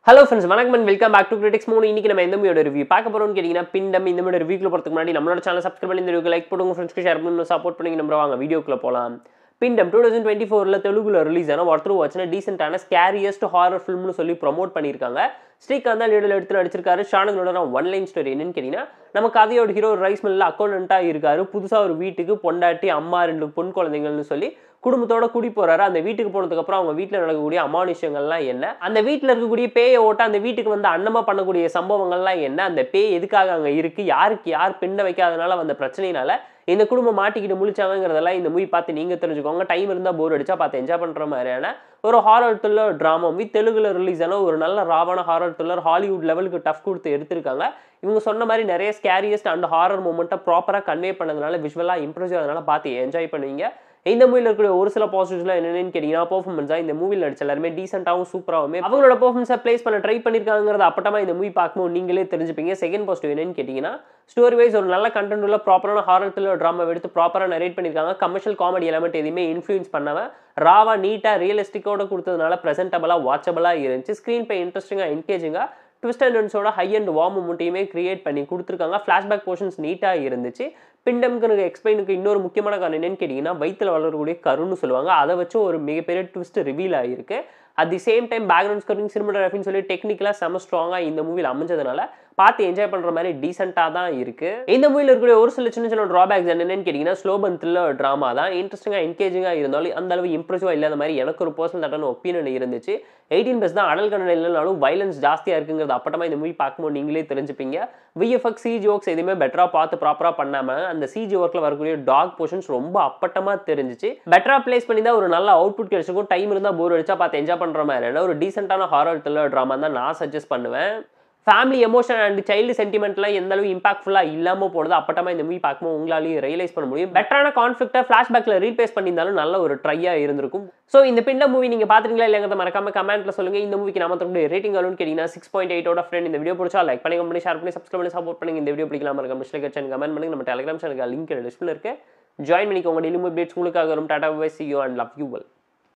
Hello friends, வணக்கம் and welcome back to Critics Moon. இன்னைக்கு நம்ம எந்த மூவியோட ரிவ்யூ பார்க்க போறோம்னு கேட்டிங்கன்னா பிண்டம். இந்த மூவியோட ரிவ்யூக்குள்ள போறதுக்கு முன்னாடி நம்மளோட சேனலை சப்ஸ்கிரைப் பண்ணி இந்த வீடியோக்கு லைக் போடுங்க, ஃப்ரெண்ட்ஸ்க்கு ஷேர் பண்ணி சப்போர்ட் பண்ணி நம்ம வாங்க வீடியோக்குள்ள போலாம். பிண்டம் 2024ல தெலுங்குல ரிலீஸ் ஆன ஒருத்தர் வாட்ச்ன டீசென்ட்டான ஸ்கேரியஸ்ட் ஹாரர் ஃபிலிம்னு சொல்லி ப்ரோமோட் பண்ணிருக்காங்க. ஸ்ரீகாந்த் தான் லீடர் எடுத்து நடிச்சிருக்காரு. ஷானங்களோட ஒன் லைன் ஸ்டோரி என்னன்னு கேட்டிங்கன்னா நம்ம கதையோட ஹீரோ ரைஸ் மில்ல அக்கௌண்டன்ட்டா இருக்காரு. புதுசா ஒரு வீட்டுக்கு பொண்டாட்டி அம்மா 2 பொன் குழந்தைகள்னு சொல்லி குடும்பத்தோட கூடி போறாரு. அந்த வீட்டுக்கு போனதுக்கு அப்புறம் அவங்க வீட்டுல நடக்கக்கூடிய அமானுஷ்யங்கள்லாம் என்ன, அந்த வீட்டுல இருக்கக்கூடிய பேயை ஓட்ட அந்த வீட்டுக்கு வந்து அன்னமா பண்ணக்கூடிய சம்பவங்கள்லாம் என்ன, அந்த பேய் எதுக்காக அங்க இருக்கு, யாருக்கு யார் பெண்ணை வைக்காதனால வந்த பிரச்சனையினால இந்த குடும்பம் மாட்டிக்கிட்டு முழிச்சாங்கிறதெல்லாம் இந்த மூவி பார்த்து நீங்க தெரிஞ்சுக்கோங்க. டைம் இருந்தா போர் அடிச்சா பார்த்து என்ஜாய் பண்ற மாதிரியான ஒரு ஹாரர் த்ரில்லர் டிராமா மூவி. தெலுங்குல ரிலீஸ் ஆன ஒரு நல்ல ராவான ஹாரர் த்ரில்லர். ஹாலிவுட் லெவலுக்கு டஃப் கொடுத்து எடுத்திருக்காங்க. இவங்க சொன்ன மாதிரி நிறைய ஸ்கேரியஸ்ட் அண்ட் ஹாரர் மூமெண்ட்டை ப்ராப்பரா கன்வே பண்ணதுனால விஷுவலா இம்ப்ரெசிவ், அதனால பார்த்து என்ஜாய் பண்ணுவீங்க. இந்த மூவில இருக்கிற ஒரு சில பாசிட்டிவ்ஸ்லாம் என்னன்னு கேட்டீங்கன்னா பெர்ஃபார்மன்ஸா இந்த மூவில நடிச்ச எல்லாருமே டீசென்ட்டாவும் சூப்பராவுமே அவங்களோட பெர்ஃபார்மன்ஸை பிளேஸ் பண்ண ட்ரை பண்ணிருக்காங்கிறது அப்பட்டமா இந்த மூவி பார்க்கும்போது நீங்களே தெரிஞ்சுப்பீங்க. செகண்ட் பாசிட்டிவ் என்னன்னு கேட்டீங்கன்னா ஸ்டோரி வைஸ் ஒரு நல்ல கண்டென்ட் உள்ள ப்ராப்பரான ஹாரர் த்ரில்லர் டிராமா எடுத்து ப்ராப்பரா நரேட் பண்ணிருக்காங்க. கமர்ஷியல் காமெடி எலிமெண்ட் எதுவுமே இன்ஃப்ளூயன்ஸ் பண்ணாம ராவா நீட்டா ரியலிஸ்டிக்கோட கொடுத்ததுனால பிரசன்டபிளா வாட்சபிளா இருந்துச்சு. ஸ்கிரீன் பிளே இன்ட்ரெஸ்டிங்கா என்கேஜிங்கா ட்விஸ்ட் அண்ட் டர்ன்ஸோட ஹை அண்ட் வார்ம் மூமெண்ட்டையுமே கிரியேட் பண்ணி கொடுத்துருக்காங்க. ஃபிளாஷ்பேக் போர்ஷன்ஸ் நீட்டாக இருந்துச்சு. பிண்டம்க்கு எக்ஸ்பிளைனுக்கு இன்னொரு முக்கியமான காரணம் என்னன்னு கேட்டிங்கன்னா வயிற்றில் வளரக்கூடிய கருன்னு சொல்லுவாங்க. அதை வச்சு ஒரு மிகப்பெரிய ட்விஸ்ட் ரிவீல் ஆகிருக்கு. At the same time background scoring சினிமாட்டோகிராஃபின்னு சொல்லி டெக்னிக்கலாக செம ஸ்ட்ராங்காக இந்த மூவியில் அமைஞ்சதுனால பார்த்து என்ஜாய் பண்ணுற மாதிரி டீசென்ட்டாக தான் இருக்கு. இந்த மூவியில் இருக்கக்கூடிய ஒரு சில சின்ன சின்ன ட்ராபேக்ஸ் என்னன்னு கேட்டிங்கன்னா ஸ்லோ பன் த்ரில்லர் ட்ராமா தான். இன்ட்ரெஸ்டிங்காக என்கேஜிங்காக இருந்தாலும் அந்த அளவு இம்ப்ரெசிவாக இல்லாத மாதிரி எனக்கு ஒரு பர்சனல் தட்டான ஒப்பீனியன் இருந்துச்சு. 18+ தான் அடல் கண்டென்ட் இல்லைனாலும் வைலன்ஸ் ஜாஸ்தியாக இருக்குங்கிறது அப்பட்டமா இந்த மூவி பார்க்கும்போது நீங்களே தெரிஞ்சுப்பீங்க. விஎஃப்எக்ஸ் சிஜி ஒர்க்ஸ் எதுவுமே பெட்டராக பார்த்து ப்ராப்பராக பண்ணாமல் அந்த சிஜி ஒர்க்கில் வரக்கூடிய டாக் போர்ஷன்ஸ் ரொம்ப அப்பட்டமாக தெரிஞ்சிச்சு. பெட்டராக பிளேஸ் பண்ணி தான் ஒரு நல்ல அவுட்புட் கிடைச்சிருக்கும். டைம் இருந்தால் போர் அடிச்சா பார்த்து என்ஜாய் பண்ணுற மாதிரி ஒரு டீசென்ட்டான ஹாரர் த்ரில்லர் ட்ராமா தான் நான் சஜஸ்ட் பண்ணுவேன். ஃபேமிலி எமோஷன் அண்ட் சைல்டு சென்டிமெண்ட்லாம் எந்த அளவு இம்பாக்ட்ஃபுல்லாக இல்லாமல் போடுது அப்பட்டமா இந்த மூவி பார்க்கும்போது உங்களாலேயும் ரியலைஸ் பண்ண முடியும். பெட்டரான கான்ஃப்ளிக்ட்டை ஃபிளாஷ்பேக்கில் ரீப்ளேஸ் பண்ணியிருந்தாலும் நல்ல ஒரு ட்ரையாக இருந்திருக்கும். ஸோ இந்த பிண்டம் மூவி நீங்கள் பார்த்துருங்களா இல்லைங்கிறத மறக்காம கமெண்ட்ல சொல்லுங்கள். இந்த மூவிக்கு நாம தரக்கூடிய ரேட்டிங் எவ்வளோன்னு கேட்டிங்கன்னா 6.8 ஃப்ரெண்ட். இந்த வீடியோ பிடிச்சா லைக் பண்ணி கமெண்ட் ஷேர் பண்ணி சப்ஸ்கிரைப் பண்ணி சப்போர்ட் பண்ணுங்க. இந்த வீடியோ பிடிக்கலாம் மறக்காம சேனல் கமெண்ட் பண்ணுங்க. நம்ம டெலிகிராம் சேனலுக்கு லிங்க் டிஸ்பிளே இருக்கு, ஜாயின் பண்ணிக்கோங்க. டெய்லி அப்டேட்ஸ் உங்களுக்காக வரும். Tata bye, see you and love you all.